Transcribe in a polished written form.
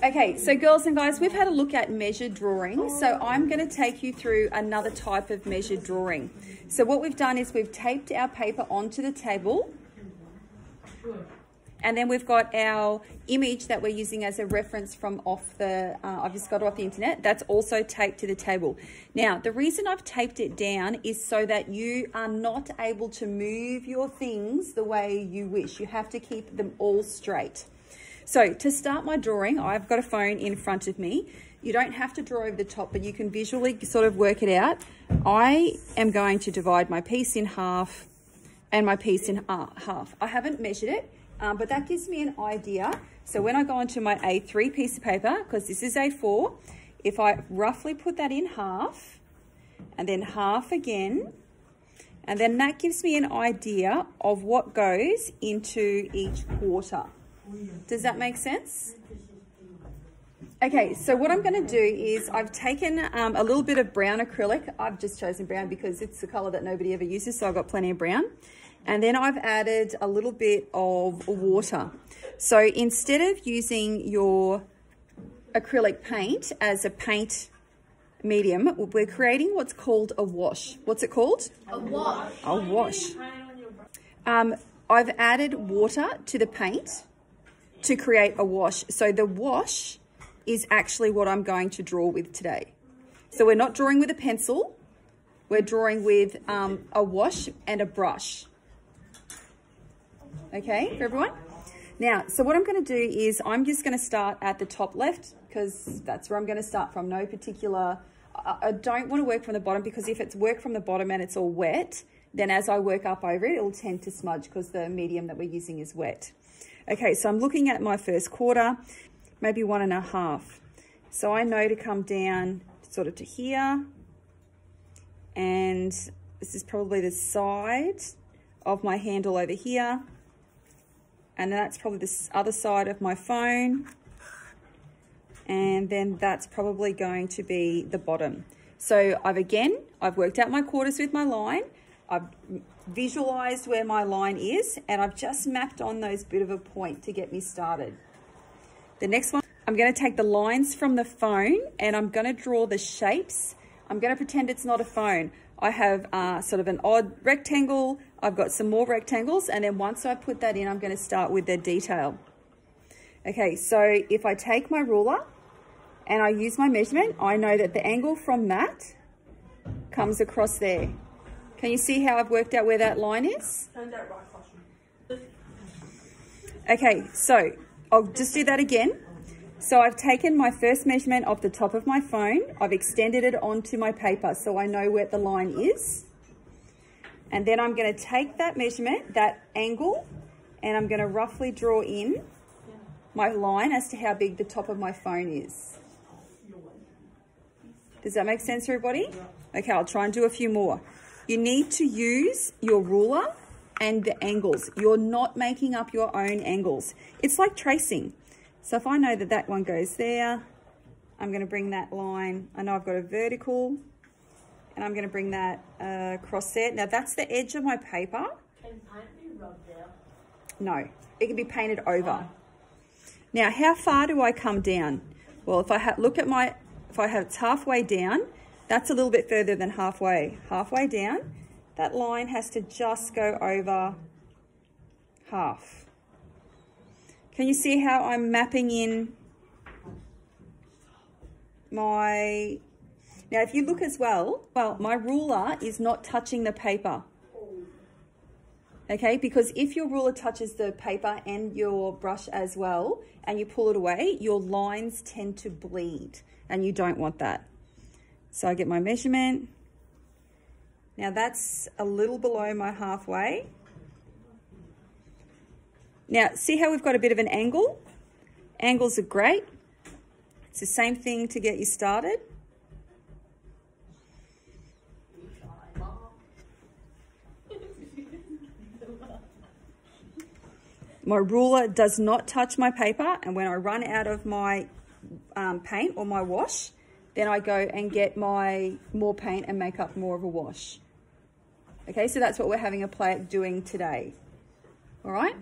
Okay, so girls and guys, we've had a look at measured drawing. So I'm going to take you through another type of measured drawing. So what we've done is we've taped our paper onto the table. And then we've got our image that we're using as a reference from off the, I've just got it off the internet. That's also taped to the table. Now, the reason I've taped it down is so that you are not able to move your things the way you wish. You have to keep them all straight. So to start my drawing, I've got a phone in front of me. You don't have to draw over the top, but you can visually sort of work it out. I am going to divide my piece in half and my piece in half. I haven't measured it, but that gives me an idea. So when I go onto my A3 piece of paper, because this is A4, if I roughly put that in half and then half again, and then that gives me an idea of what goes into each quarter. Does that make sense? Okay, so what I'm going to do is I've taken a little bit of brown acrylic. I've just chosen brown because it's the colour that nobody ever uses, so I've got plenty of brown. And then I've added a little bit of water. So instead of using your acrylic paint as a paint medium, we're creating what's called a wash. What's it called? A wash. A wash. I've added water to the paint to create a wash. So the wash is actually what I'm going to draw with today. So we're not drawing with a pencil. We're drawing with a wash and a brush. Okay, for everyone? Now, so what I'm going to do is I'm just going to start at the top left because that's where I'm going to start from. No particular, I don't want to work from the bottom because if it's work from the bottom and it's all wet, then as I work up over it, it'll tend to smudge because the medium that we're using is wet. Okay, so I'm looking at my first quarter, maybe 1.5. So I know to come down sort of to here, and this is probably the side of my handle over here, and then that's probably the other side of my phone, and then that's probably going to be the bottom. So I've worked out my quarters with my line. I've visualized where my line is, and I've just mapped on those bit of a point to get me started. The next one, I'm going to take the lines from the phone and I'm going to draw the shapes. I'm going to pretend it's not a phone. I have sort of an odd rectangle. I've got some more rectangles, and then once I put that in, I'm going to start with the detail. Okay, so if I take my ruler and I use my measurement, I know that the angle from that comes across there. Can you see how I've worked out where that line is? Okay, so I'll just do that again. So I've taken my first measurement off the top of my phone. I've extended it onto my paper so I know where the line is. And then I'm going to take that measurement, that angle, and I'm going to roughly draw in my line as to how big the top of my phone is. Does that make sense, everybody? Okay, I'll try and do a few more. You need to use your ruler and the angles. You're not making up your own angles. It's like tracing. So if I know that that one goes there, I'm going to bring that line. I know I've got a vertical, and I'm going to bring that across there. Now that's the edge of my paper. Can paint be rubbed out? No, it can be painted over. Now, how far do I come down? Well, if I look at my, if I have it's halfway down, that's a little bit further than halfway. Halfway down, that line has to just go over half. Can you see how I'm mapping in my... Now, if you look as well, my ruler is not touching the paper. Okay, because if your ruler touches the paper and your brush as well, and you pull it away, your lines tend to bleed, and you don't want that. So I get my measurement. Now that's a little below my halfway. Now, see how we've got a bit of an angle? Angles are great. It's the same thing to get you started. My ruler does not touch my paper, and when I run out of my paint or my wash, then I go and get my more paint and make up more of a wash. Okay, so that's what we're having a play at doing today. All right?